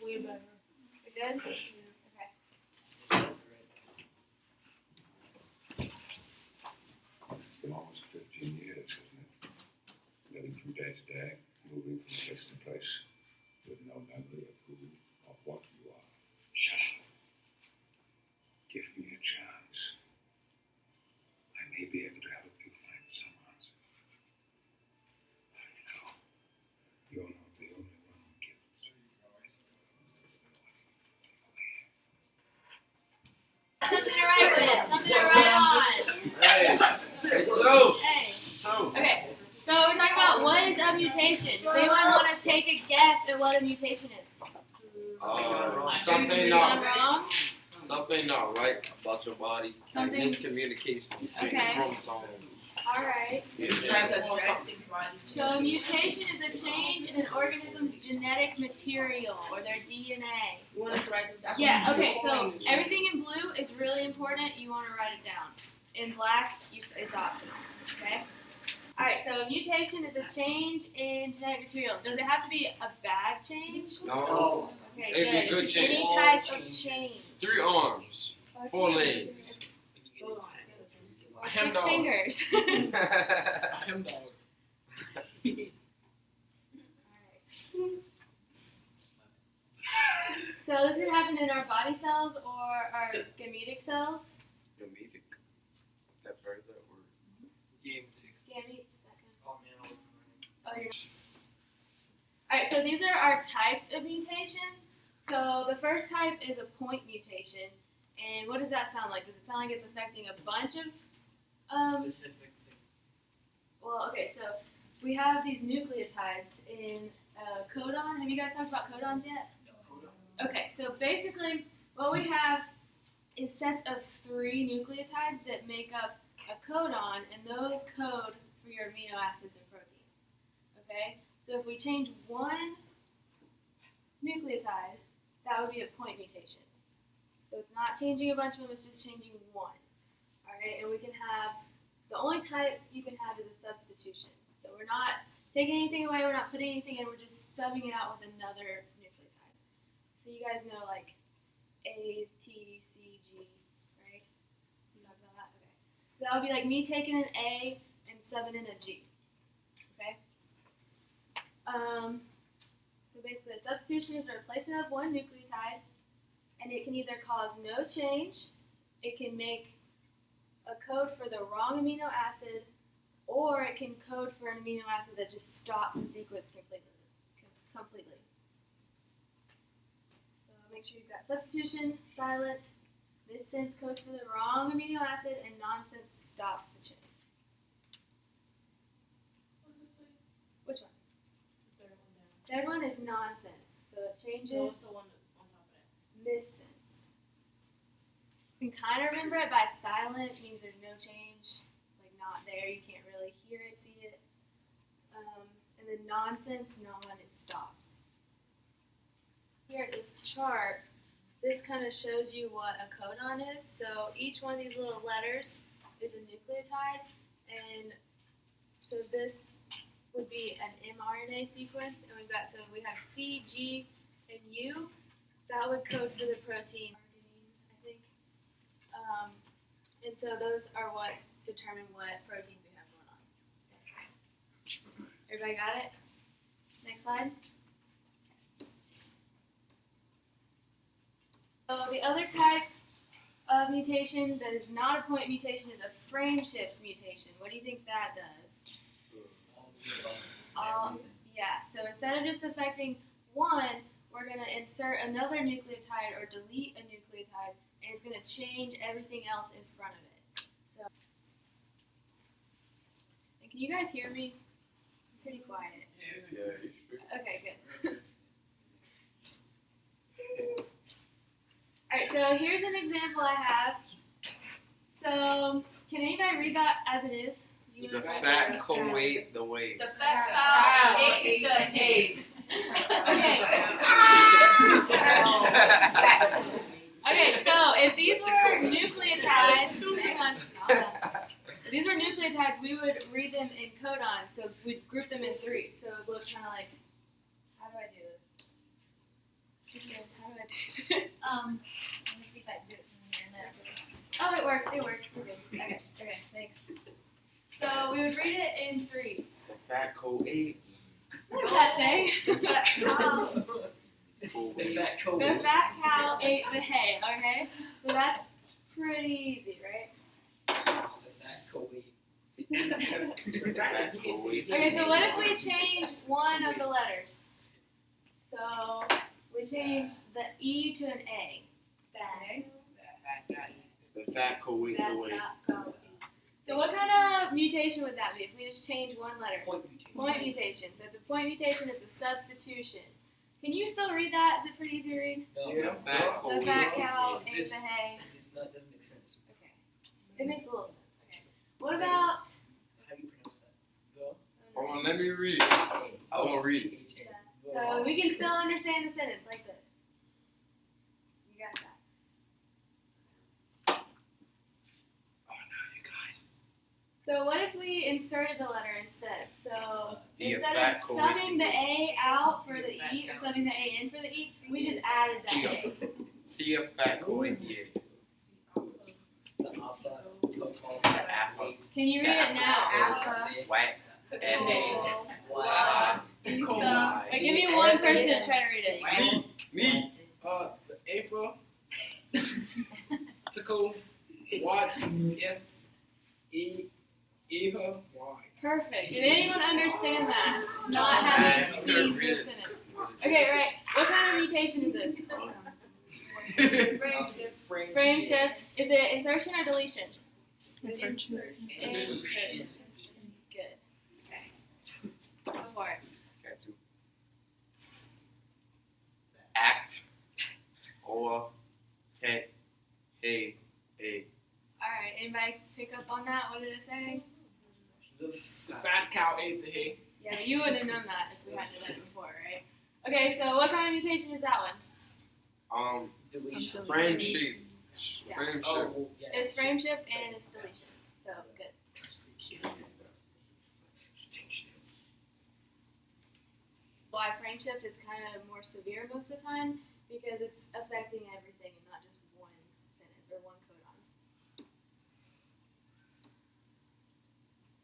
Way better. We good? Okay. It's been almost 15 years, hasn't it? Living from day to day, moving from place to place, with no memory of who or what you are. Shut up. Give me a chance. I may be able to help you find some answer. But you know, you're not the only one with gifts. Something to write with. Something to write on. Hey. Okay. So we're talking about what is a mutation. Does anyone want to take a guess at what a mutation is? Something I'm not wrong. something not right about your body. Like Something- miscommunication. Okay. Chromosome. All right. So a mutation is a change in an organism's genetic material or their DNA. You want us to write this down? Yeah, okay, so everything in blue is really important. You want to write it down. In black, it's optional, okay? All right, so a mutation is a change in genetic material. Does it have to be a bad change? No. Okay, It'd be a good change. Any type of change. 3 arms. 4 legs. Or 6 fingers. Him dog. So this could happen in our body cells or our gametic cells. Gametic. I've heard that word. Gametes. Alright, so these are our types of mutations. So the first type is a point mutation. And what does that sound like? Does it sound like it's affecting a bunch of Specific things. well, okay, so we have these nucleotides in codon. Have you guys talked about codons yet? Okay, so basically what we have is sets of 3 nucleotides that make up a codon, and those code for your amino acids and proteins. Okay? So if we change one nucleotide, that would be a point mutation. So it's not changing a bunch of them, it's just changing one. Alright, and we can have, the only type you can have is a substitution. So we're not taking anything away, we're not putting anything in, we're just subbing it out with another nucleotide. So you guys know like A, T, C, G, right? You talked about that? Okay. So that would be like me taking an A and subbing in a G. Okay? So basically a substitution is a replacement of one nucleotide, and it can either cause no change, it can make a code for the wrong amino acid, or it can code for an amino acid that just stops the sequence completely. So make sure you've got substitution, silent, missense codes for the wrong amino acid, and nonsense stops the chain. Which one? The third one down. Third one is nonsense. So it changes What's the one on top of that? missense. You can kind of remember it by silent, means there's no change. It's like not there, you can't really hear it, see it. And then nonsense, when it stops. Here at this chart, this kind of shows you what a codon is. So each one of these little letters is a nucleotide, and so this would be an mRNA sequence, and we have C, G, and U. That would code for the protein, I think. And so those are what determine what proteins we have going on. Okay. Everybody got it? Next slide. So the other type of mutation that is not a point mutation is a frame shift mutation. What do you think that does? Yeah, so instead of just affecting one, we're going to insert another nucleotide or delete a nucleotide, and it's going to change everything else in front of it. So, and can you guys hear me? I'm pretty quiet. Yeah, you should. Okay, good. Alright, so here's an example I have. So, can anybody read that as it is? The fat co-ate the weight. The fat cow ate the hay. Okay. Okay, so if these were nucleotides, hang on. If these were nucleotides, we would read them in codons, so we'd group them in 3. So it would look kind of like, how do I do this? How do I do this? Let me see if I can do it from here. Oh, it worked. It worked. We're good. Okay. Okay. Thanks. So we would read it in threes. The fat co-ate. What does that say? The fat cold. The fat cow ate the hay. Okay. So that's pretty easy, right? The fat cold. Okay. So what if we change one of the letters? So we change the E to an A. Okay. The fat co-ate the weight. So what kind of mutation would that be if we just change one letter? Point mutation. So it's a point mutation. It's a substitution. Can you still read that? Is it pretty easy to read? No. Yeah, fat The co-ate. fat cow It ate just- the hay. It doesn't make sense. Okay. It makes a little sense. Okay. What about? How do you pronounce that? Hold on, let me read it. I want to read it. So we can still understand the sentence like this. You got that. So what if we inserted the letter instead? So The instead fat of co-ate subbing the A out for the E or subbing the A in for the E, we just added that A. The fat co-ate. The alpha. Alpha. Can you read it now? Alpha. Whack. F-A. Wow. Wait, give me one person to try to read it. Me. The Alpha, Tickle, Watch, F, E, Eva, Y. Perfect. Did anyone understand that? Not having seen the sentence. Okay, right. What kind of mutation is this? Frame shift. Is it insertion or deletion? Insertion. Insertion. Good. Okay. Go for it. Got to act or take a. Alright, anybody pick up on that? What did it say? The fat cow ate the hay. Yeah, you would have known that if we hadn't done it before, right? Okay, so what kind of mutation is that one? Deletion. Frame shape. Yeah. Frame shift. Oh, yeah. It's frame shift and it's deletion. So, good. Why frame shift is kind of more severe most of the time because it's affecting everything and not just one sentence or one codon.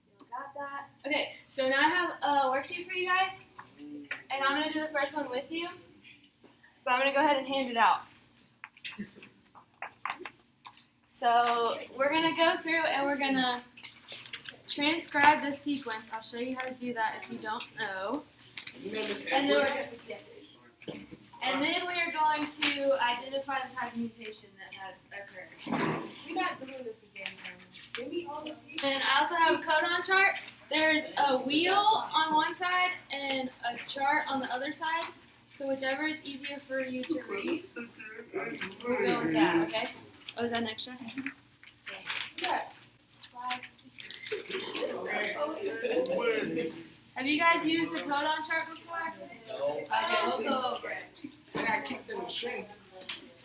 You all got that? Okay, so now I have a worksheet for you guys, and I'm going to do the first one with you, but I'm going to go ahead and hand it out. So we're going to go through and we're going to transcribe this sequence. I'll show you how to do that if you don't know. You know Miss And then, Edwards? yes. And then we are going to identify the type of mutation that has occurred. We're not doing this again. Can we all And I also have a codon chart. There's a wheel on one side and a chart on the other side. So whichever is easier for you to read, we'll go with that, okay? Oh, is that an extra? Yeah. Have you guys used the codon chart before? No. Okay, we'll go over it. I got kicked in the shin.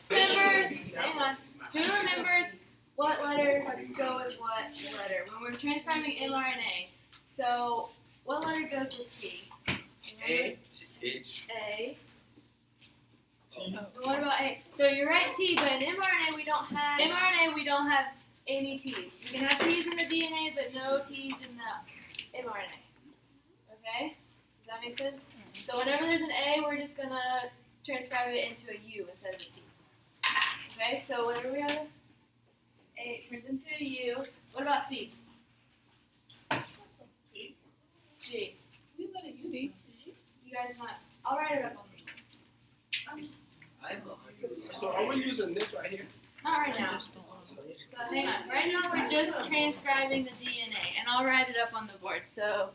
Remembers, hang on. Who remembers what letters go with what letter when we're transcribing mRNA? So, what letter goes with T? A. H. A. And what about A? So you're right, T, but in mRNA we don't have any T's. You can have T's in the DNA, but no T's in the mRNA. Okay? Does that make sense? So whenever there's an A, we're just gonna transcribe it into a U instead of a T. Okay? So whenever we have a A, it turns into a U. What about C? G. C. You guys not? I'll write it up on C. I'm So are we using this right here? Not right now. So hang on. Right now we're just transcribing the DNA, and I'll write it up on the board. So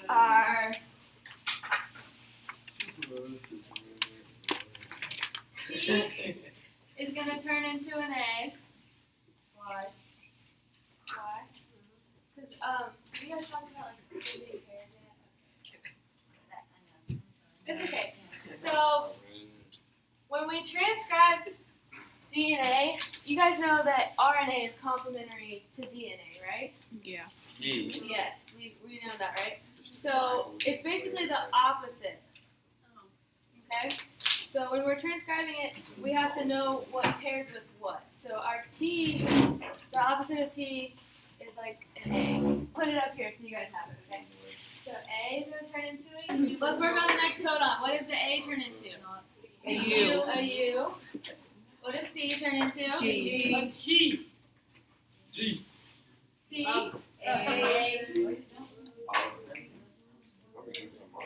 our T is going to turn into an A. Why? Why? Because you guys talked about like the big hair. It's okay. So when we transcribe DNA, you guys know that RNA is complementary to DNA, right? Yeah. Yeah. Yes, we know that, right? So it's basically the opposite. Okay? So when we're transcribing it, we have to know what pairs with what. So our T, the opposite of T is like an A. Put it up here so you guys have it, okay? So A is going to turn into a U. Let's work on the next codon. What does the A turn into? A U. A U. What does C turn into? G. A G. G. C. A.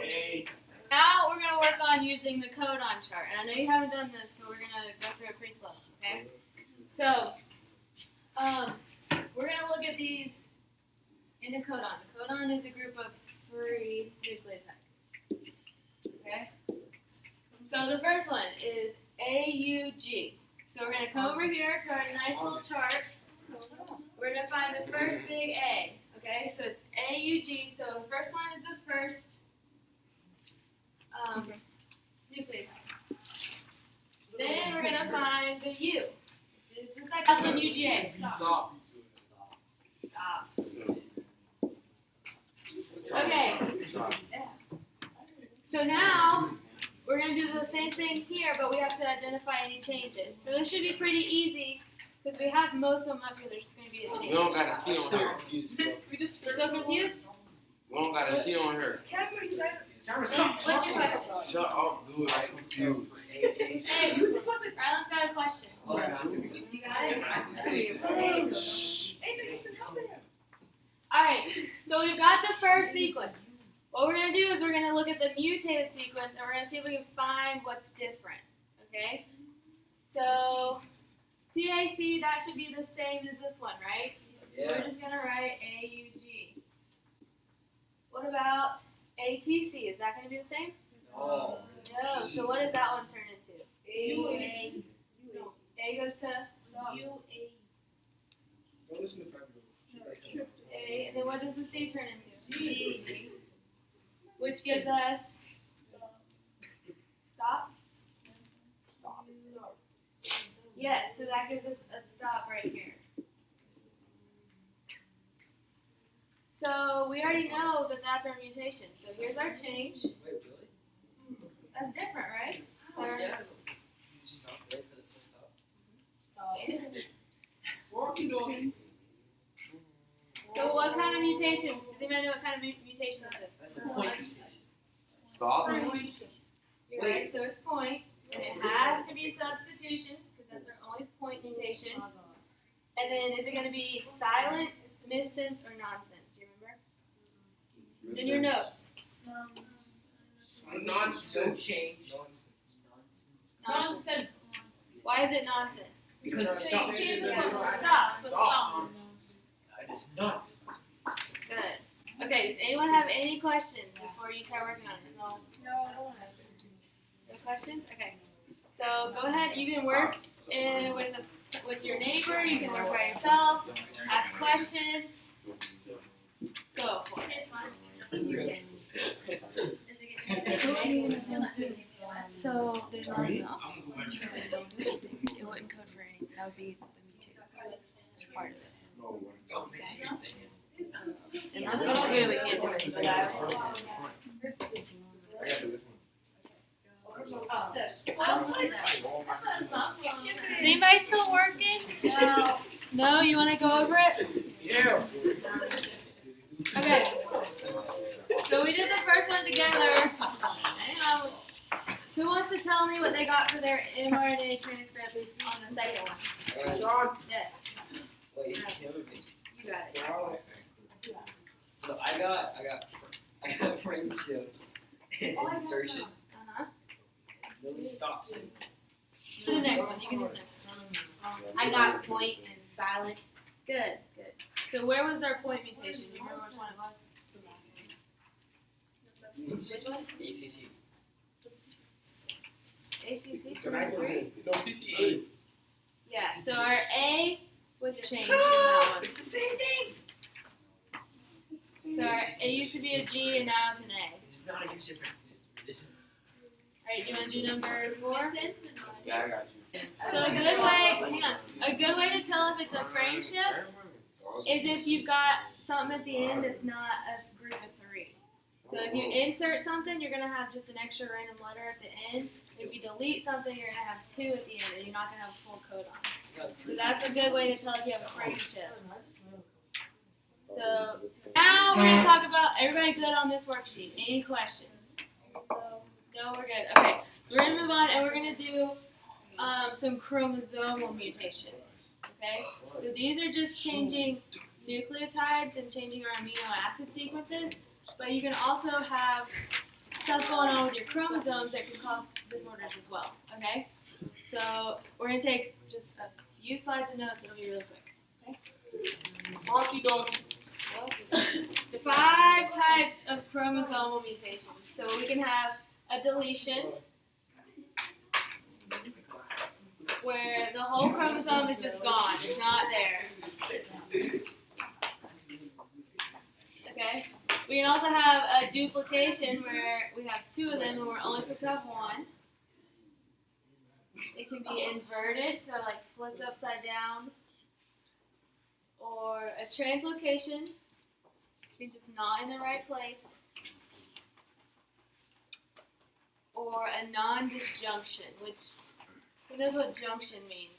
A. Now we're going to work on using the codon chart. And I know you haven't done this, so we're going to go through it pretty slow, okay? So, we're going to look at these in a codon. A codon is a group of 3 nucleotides. Okay? So the first one is AUG. So we're going to come over here to our nice little chart. We're going to find the first big A. Okay? So it's AUG. So the first one is the first nucleotide. Then we're going to find the U. Which is the second one, UGA. Stop. Stop. Okay. So now we're going to do the same thing here, but we have to identify any changes. So this should be pretty easy because we have most of them up here. There's just going to be a change. We don't got a T on her. You're still confused? We don't got a T on her. What's your question? Shut up, dude. I'm confused. Hey, Ryland's got a question. You got it? Alright, so we've got the first sequence. What we're going to do is we're going to look at the mutated sequence and we're going to see if we can find what's different. Okay? So, TAC, that should be the same as this one, right? So we're just going to write AUG. What about ATC? Is that going to be the same? Oh. No. So what does that one turn into? A. A goes to Don't listen to Fabio. A, and then what does the C turn into? G. Which gives us stop? Yes, so that gives us a stop right here. So we already know that that's our mutation. So here's our change. Wait, really? That's different, right? So Yeah. You just stop right for the stop. Walkie talkie. So what kind of mutation? Does anybody know what kind of mutation this is? That's a point. Stop. You're right, so it's point. And it has to be substitution, because that's our only point mutation. And then is it going to be silent, missense, or nonsense? Do you remember? It's in your notes. Nonsense. Change. Nonsense. Why is it nonsense? Because it stops. Stop. Stop. It is not. Good. Okay, does anyone have any questions before you start working on it? No. No questions? Okay. So go ahead. You can work with your neighbor. You can work by yourself. Ask questions. Go for it. Yes. So there's not enough. So they don't do anything. It wouldn't code for anything. That would be the mutated part of it. Unless there's two, we can't do it. But I was Is anybody still working? No. No? You want to go over it? Yeah. Okay. So we did the first one together. Who wants to tell me what they got for their mRNA transcript on the second one? Sean. Yes. Wait, You got it. so I got friendship and insertion. Uh-huh. No stops. Do the next one. You can do the next one. I got point and silent. Good, good. So where was our point mutation? Do you remember which one it was? Which one? ACC. ACC? Can I go in? No, CCA. Yeah, so our A was changed in that one. It's the same thing. So our, it used to be a G and now it's an A. It's not a huge difference. This is. Alright, do you want to do number 4? Yeah, I got you. So a good way, hang on, a good way to tell if it's a frame shift is if you've got something at the end that's not a group of 3. So if you insert something, you're going to have just an extra random letter at the end. If you delete something, you're gonna have 2 at the end, and you're not gonna have a full codon. So that's a good way to tell if you have a frame shift. So now we're gonna talk about, everybody good on this worksheet? Any questions? No, we're good. Okay, so we're gonna move on and we're gonna do some chromosomal mutations. Okay, so these are just changing nucleotides and changing our amino acid sequences, but you can also have stuff going on with your chromosomes that can cause disorders as well. Okay, so we're gonna take just a few slides of notes. It'll be really quick. Okay. Marky donkey. The 5 types of chromosomal mutations. So we can have a deletion, where the whole chromosome is just gone. It's not there. Okay? We can also have a duplication where we have 2 of them and we're only supposed to have 1. It can be inverted, so like flipped upside down. Or a translocation, means it's not in the right place. Or a non-disjunction, which, who knows what junction means?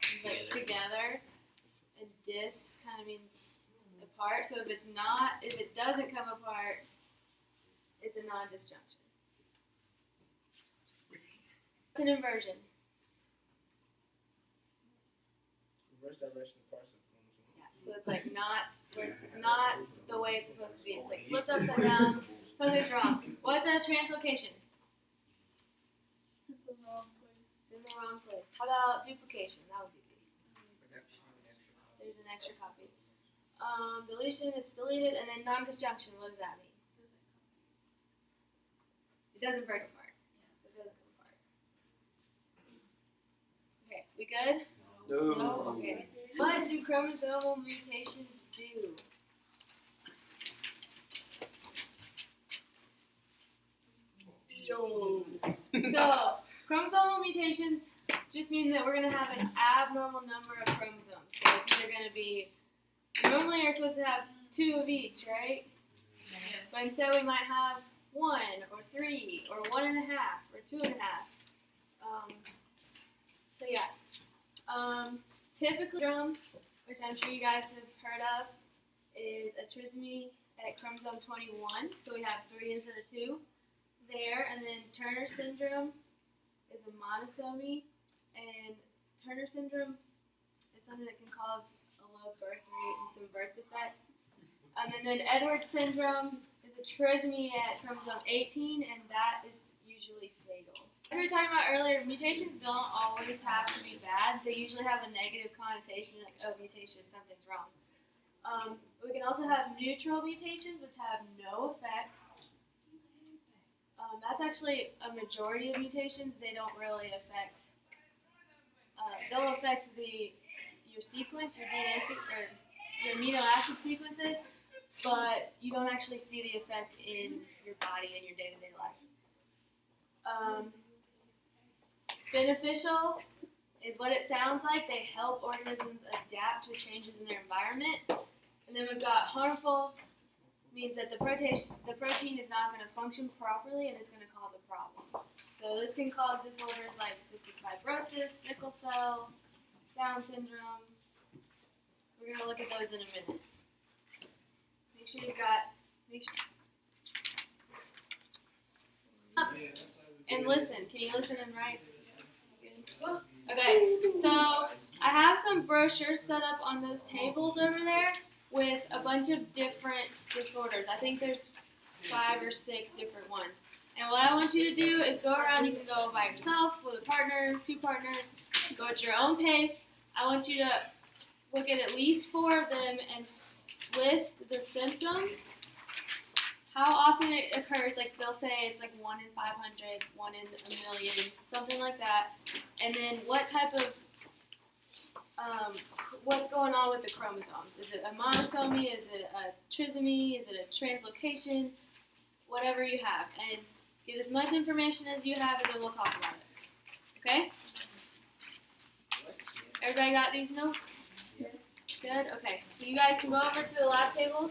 It's like together, and dis kind of means apart. So if it doesn't come apart, it's a non-disjunction. It's an inversion. Reverse direction of parts of chromosome. Yeah, so it's like it's not the way it's supposed to be. It's like flipped upside down. Something's wrong. What's a translocation? It's the wrong place. It's in the wrong place. How about duplication? That was easy. There's an extra copy. Deletion, it's deleted, and then non-disjunction, what does that mean? It doesn't break apart. So it doesn't come apart. Okay, we good? No? Okay. What do chromosomal mutations do? Yo. So, chromosomal mutations just mean that we're going to have an abnormal number of chromosomes. So it's either going to be, normally you're supposed to have 2 of each, right? But instead we might have 1 or 3 or 1.5 or 2.5. So yeah. Typically, which I'm sure you guys have heard of, is a trisomy at chromosome 21. So we have 3 instead of 2 there. And then Turner syndrome is a monosomy. And Turner syndrome is something that can cause a low birth rate and some birth defects. And then Edwards syndrome is a trisomy at chromosome 18, and that is usually fatal. Like we were talking about earlier, mutations don't always have to be bad. They usually have a negative connotation, like, oh, mutation, something's wrong. We can also have neutral mutations, which have no effects. That's actually a majority of mutations. They don't really affect. They'll affect your sequence, your DNA or your amino acid sequences, but you don't actually see the effect in your body in your day-to-day life. Beneficial is what it sounds like. They help organisms adapt to changes in their environment. And then we've got harmful, means that the protein is not going to function properly and it's going to cause a problem. So this can cause disorders like cystic fibrosis, sickle cell, Down syndrome. We're going to look at those in a minute. Make sure and listen. Can you listen and write? Good. Okay, so I have some brochures set up on those tables over there with a bunch of different disorders. I think there's 5 or 6 different ones. And what I want you to do is go around. You can go by yourself, with a partner, 2 partners, go at your own pace. I want you to look at least 4 of them and list the symptoms. How often it occurs, like they'll say it's like 1 in 500, 1 in a million, something like that. And then what type of, what's going on with the chromosomes? Is it a monosomy? Is it a trisomy? Is it a translocation? Whatever you have. And get as much information as you have and then we'll talk about it. Okay? Everybody got these notes? Good? Okay. So you guys can go over to the lab tables.